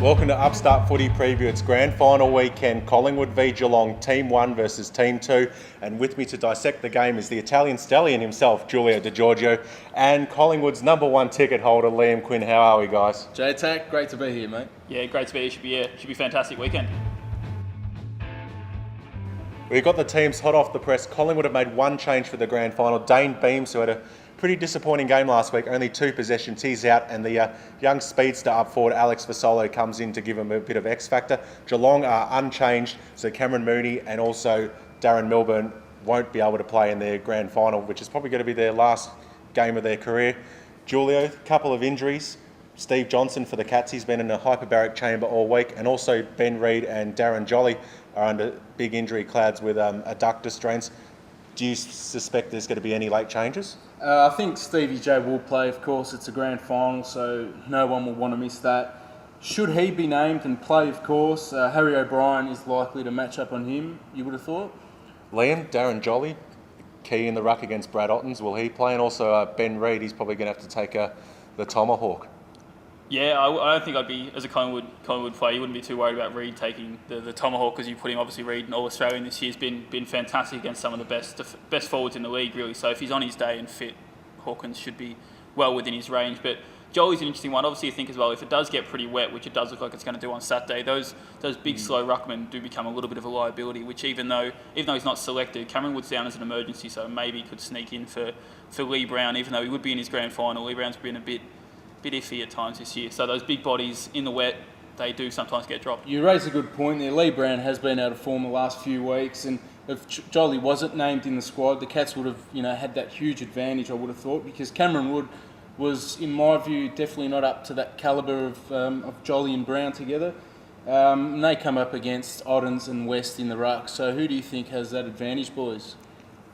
Welcome to Upstart Footy Preview. It's Grand Final weekend, Collingwood v Geelong, Team 1 versus Team 2. And with me to dissect the game is the Italian stallion himself, Giulio Di Giorgio, and Collingwood's #1 ticket holder, Liam Quinn. How are we, guys? J-Tac, great to be here, mate. Yeah, great to be here. Should be a fantastic weekend. We've got the teams hot off the press. Collingwood have made one change for the Grand Final. Dane Beams, who had a pretty disappointing game last week, only 2 possessions, he's out, and the young speedster up forward, Alex Fasolo, comes in to give him a bit of X factor. Geelong are unchanged, so Cameron Mooney and also Darren Milburn won't be able to play in their Grand Final, which is probably going to be their last game of their career. Giulio, a couple of injuries. Steve Johnson for the Cats, he's been in a hyperbaric chamber all week, and also Ben Reid and Darren Jolly are under big injury clouds with adductor strains. Do you suspect there's going to be any late changes? I think Stevie J will play, of course. It's a grand final, so no one will want to miss that. Should he be named and play, of course, Harry O'Brien is likely to match up on him, you would have thought. Liam, Darren Jolly, key in the ruck against Brad Ottens, will he play? And also Ben Reid, he's probably going to have to take the tomahawk. Yeah, I don't think I'd be, as a Collingwood player, you wouldn't be too worried about Reid taking the tomahawk, because you put him, obviously Reid, an All-Australian this year, has been fantastic against some of the best forwards in the league, really. So if he's on his day and fit, Hawkins should be well within his range. But Jolly's an interesting one. Obviously, you think as well, if it does get pretty wet, which it does look like it's going to do on Saturday, those big slow ruckmen do become a little bit of a liability, which even though he's not selected, Cameron Wood's down as an emergency, so maybe he could sneak in for Lee Brown, even though he would be in his grand final. Lee Brown's been a bit iffy at times this year. So those big bodies in the wet, they do sometimes get dropped. You raise a good point there. Lee Brown has been out of form the last few weeks, and if Jolly wasn't named in the squad, the Cats would have had that huge advantage, I would have thought, because Cameron Wood was, in my view, definitely not up to that calibre of Jolly and Brown together. And they come up against Ottens and West in the ruck. So who do you think has that advantage, boys?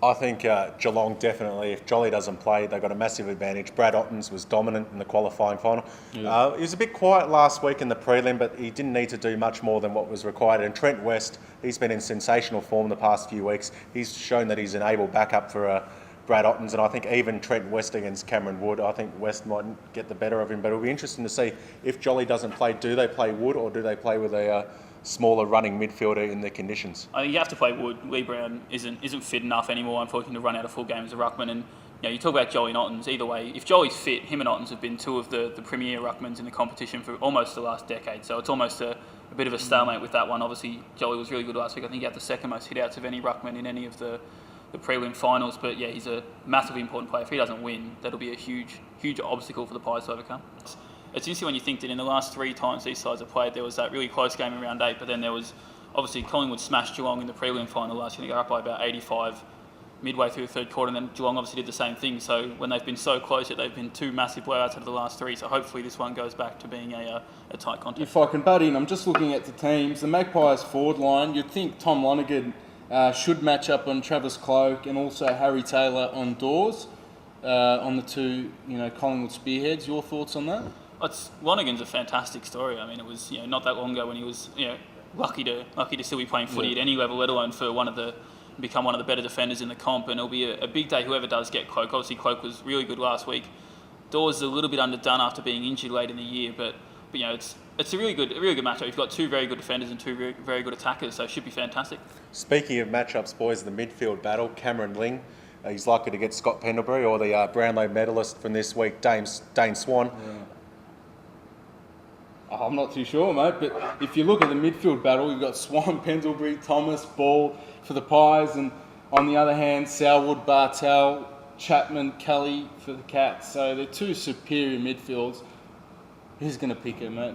I think Geelong definitely, if Jolly doesn't play, they've got a massive advantage. Brad Ottens was dominant in the qualifying final. Yeah. He was a bit quiet last week in the prelim, but he didn't need to do much more than what was required. And Trent West, he's been in sensational form the past few weeks. He's shown that he's an able backup for Brad Ottens, and I think even Trent West against Cameron Wood, I think West might get the better of him. But it'll be interesting to see if Jolly doesn't play, do they play Wood or do they play with a smaller running midfielder in the conditions? I think you have to play Wood. Lee Brown isn't fit enough anymore, unfortunately, to run out a full game as a ruckman. And you talk about Jolly and Ottens. Either way, if Jolly's fit, him and Ottens have been two of the premier ruckmans in the competition for almost the last decade. So it's almost a bit of a stalemate with that one. Obviously, Jolly was really good last week. I think he had the second most hit-outs of any ruckman in any of the prelim finals. But yeah, he's a massively important player. If he doesn't win, that'll be a huge obstacle for the Pies to overcome. It's interesting when you think that in the last 3 times these sides have played, there was that really close game in round 8, but then there was obviously Collingwood smashed Geelong in the prelim final last year. They got up by about 85 midway through the third quarter, and then Geelong obviously did the same thing. So when they've been so close, they've been 2 massive blowouts out of the last 3. So hopefully this one goes back to being a tight contest. If I can butt in, I'm just looking at the teams. The Magpies forward line, you'd think Tom Lonergan should match up on Travis Cloke and also Harry Taylor on Dawes, on the 2 Collingwood spearheads. Your thoughts on that? Lonergan's a fantastic story. I mean, it was not that long ago when he was lucky to still be playing footy at any level, let alone for become one of the better defenders in the comp. And it'll be a big day whoever does get Cloke. Obviously, Cloke was really good last week. Dawes is a little bit underdone after being injured late in the year, but it's a really good matchup. You've got 2 very good defenders and 2 very, very good attackers, so it should be fantastic. Speaking of matchups, boys, the midfield battle, Cameron Ling. He's likely to get Scott Pendlebury or the Brownlow medalist from this week, Dane Swan. Yeah. I'm not too sure, mate, but if you look at the midfield battle, you've got Swan, Pendlebury, Thomas, Ball for the Pies, and on the other hand, Selwood, Bartel, Chapman, Kelly for the Cats. So they're 2 superior midfields. Who's going to pick him, mate?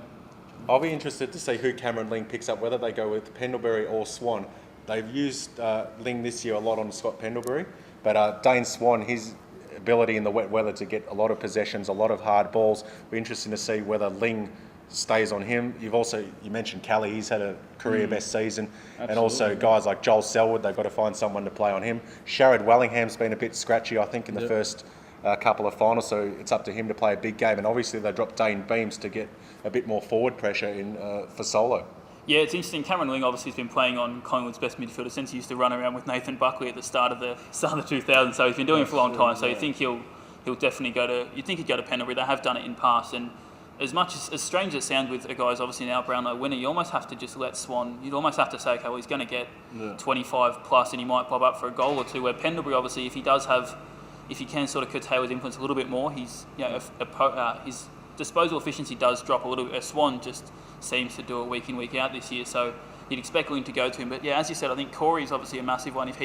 I'll be interested to see who Cameron Ling picks up, whether they go with Pendlebury or Swan. They've used Ling this year a lot on Scott Pendlebury, but Dane Swan, his ability in the wet weather to get a lot of possessions, a lot of hard balls. It'll be interesting to see whether Ling stays on him. You mentioned Kelly, he's had a career best season. Absolutely. And also guys like Joel Selwood, they've got to find someone to play on him. Sharad Wellingham's been a bit scratchy, I think, in the first couple of finals, so it's up to him to play a big game. And obviously they dropped Dane Beams to get a bit more forward pressure in for Solo. Yeah, it's interesting. Cameron Ling obviously has been playing on Collingwood's best midfielder since he used to run around with Nathan Buckley at the start of the 2000s. So he's been doing it for a long time. So you think he'll definitely go to. You think he'd go to Pendlebury. They have done it in past, and as much as strange as it sounds with a guy who's obviously now Brownlow winner, you almost have to just let Swan, you'd almost have to say, okay, well, he's going to get 25 plus and he might pop up for a goal or two, where Pendlebury, obviously, if he can sort of curtail his influence a little bit more, his disposal efficiency does drop a little bit. Swan just seems to do it week in, week out this year, so you'd expect Liam to go to him. But yeah, as you said, I think Corey's obviously a massive one. If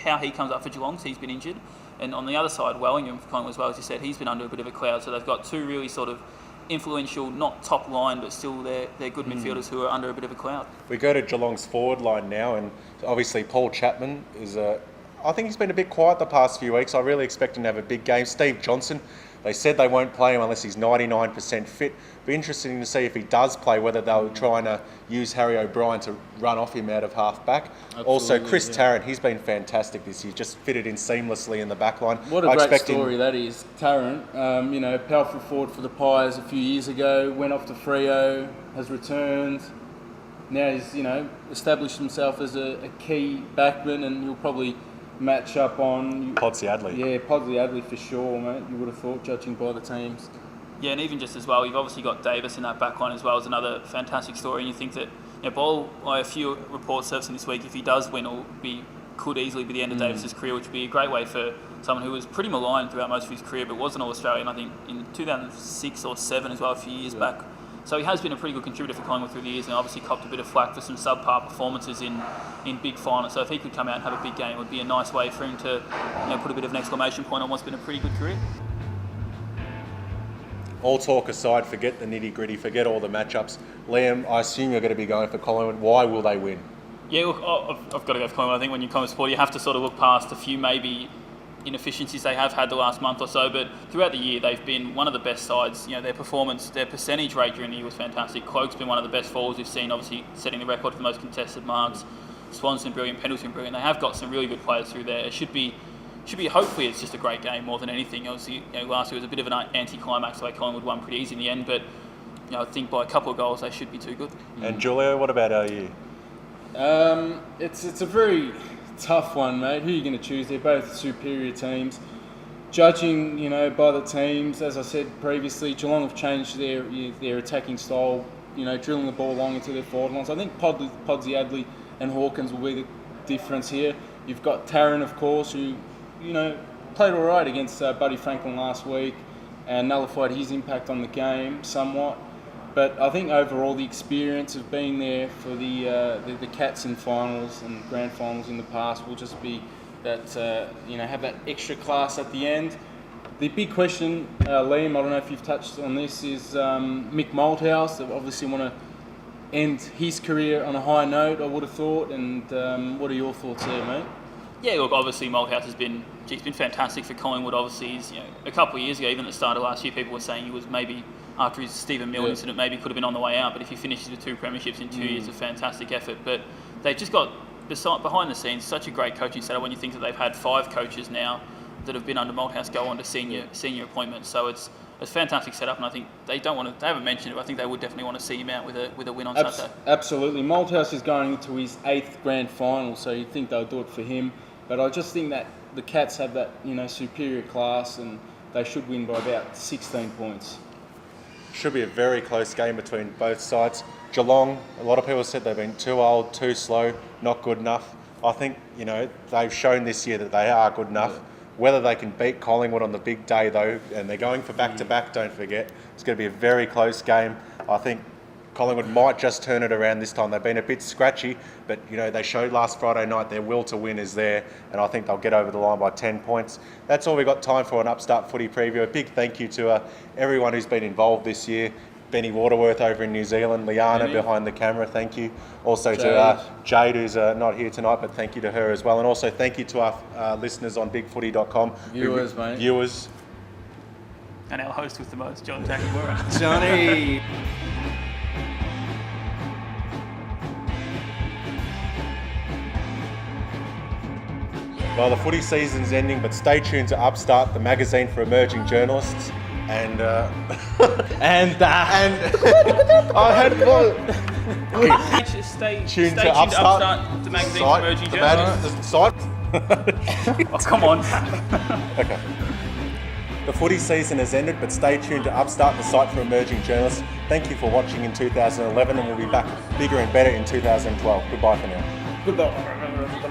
how he comes up for Geelong, he's been injured. And on the other side, Wellingham for Collingwood as well, as you said, he's been under a bit of a cloud. So they've got two really sort of influential, not top line, but still they're good midfielders who are under a bit of a cloud. We go to Geelong's forward line now, and obviously Paul Chapman is I think he's been a bit quiet the past few weeks. I really expect him to have a big game. Steve Johnson, they said they won't play him unless he's 99% fit. Be interesting to see if he does play, whether they'll try and use Harry O'Brien to run off him out of half back. Also, Chris Tarrant, he's been fantastic this year, just fitted in seamlessly in the back line. What a great story that is. Tarrant, powerful forward for the Pies a few years ago, went off to Freo, has returned. Now he's, established himself as a key backman, and he'll probably match up on Podsiadly. Yeah, Podsiadly for sure, mate. You would have thought, judging by the teams. Yeah, and even just as well, you've obviously got Davis in that back line as well as another fantastic story. And you think that Ball, a few reports surfacing this week, if he does win, could easily be the end of Davis's career, which would be a great way for someone who was pretty maligned throughout most of his career, but was an All-Australian, I think, in 2006 or 7 as well, a few years back. So he has been a pretty good contributor for Collingwood through the years, and obviously copped a bit of flack for some subpar performances in big finals. So if he could come out and have a big game, it would be a nice way for him to put a bit of an exclamation point on what's been a pretty good career. All talk aside, forget the nitty-gritty, forget all the matchups. Liam, I assume you're going to be going for Collingwood. Why will they win? Yeah, look, I've got to go for Collingwood. I think when you come to sport, you have to sort of look past a few maybe inefficiencies they have had the last month or so, but throughout the year they've been one of the best sides. Their performance, their percentage rate during the year was fantastic. Cloak's been one of the best forwards we've seen, obviously setting the record for the most contested marks. Swan's been brilliant, Pendleton brilliant. They have got some really good players through there. It should be hopefully it's just a great game more than anything. Obviously, last year was a bit of an anti-climax, so Collingwood won pretty easy in the end, but I think by a couple of goals they should be too good. And Giulio, what about you? It's a very tough one, mate. Who are you going to choose? They're both superior teams. Judging, by the teams, as I said previously, Geelong have changed their attacking style, drilling the ball long into their forward lines. I think Podsiadly and Hawkins will be the difference here. You've got Tarrant, of course, who, played all right against Buddy Franklin last week and nullified his impact on the game somewhat. But I think overall the experience of being there for the Cats in finals and grand finals in the past will just be that, have that extra class at the end. The big question, Liam, I don't know if you've touched on this, is Mick Malthouse. They obviously want to end his career on a high note, I would have thought. And what are your thoughts there, mate? Yeah, look, obviously Malthouse has been fantastic for Collingwood. Obviously, he's, a couple of years ago, even at the start of last year, people were saying he was maybe, after his Stephen Milne incident, maybe could have been on the way out. But if he finishes with 2 premierships in 2 years, a fantastic effort. But they've just got, behind the scenes, such a great coaching setup when you think that they've had 5 coaches now that have been under Malthouse go on to senior appointments. So it's a fantastic setup, and I think they haven't mentioned it, but I think they would definitely want to see him out with a win on Saturday. Absolutely. Malthouse is going into his 8th grand final, so you'd think they'll do it for him. But I just think that the Cats have that, superior class, and they should win by about 16 points. Should be a very close game between both sides. Geelong, a lot of people said they've been too old, too slow, not good enough. I think, they've shown this year that they are good enough. Yeah. Whether they can beat Collingwood on the big day, though, and they're going for back-to-back, don't forget, it's going to be a very close game. I think Collingwood might just turn it around this time. They've been a bit scratchy, but they showed last Friday night their will to win is there, and I think they'll get over the line by 10 points. That's all we've got time for an Upstart footy preview. A big thank you to everyone who's been involved this year. Benny Waterworth over in New Zealand, Liana behind the camera, thank you. Also to Jade, who's not here tonight, but thank you to her as well. And also thank you to our listeners on bigfooty.com. Viewers, mate. Viewers. And our host with the most, John Takemura. Johnny! Well, the footy season's ending, but stay tuned to Upstart, the magazine for emerging journalists. And I had Stay tuned tuned to Upstart, the magazine for emerging journalists. Site. Oh, come on. Okay. The footy season has ended, but stay tuned to Upstart, the site for emerging journalists. Thank you for watching in 2011, and we'll be back bigger and better in 2012. Goodbye for now. Goodbye.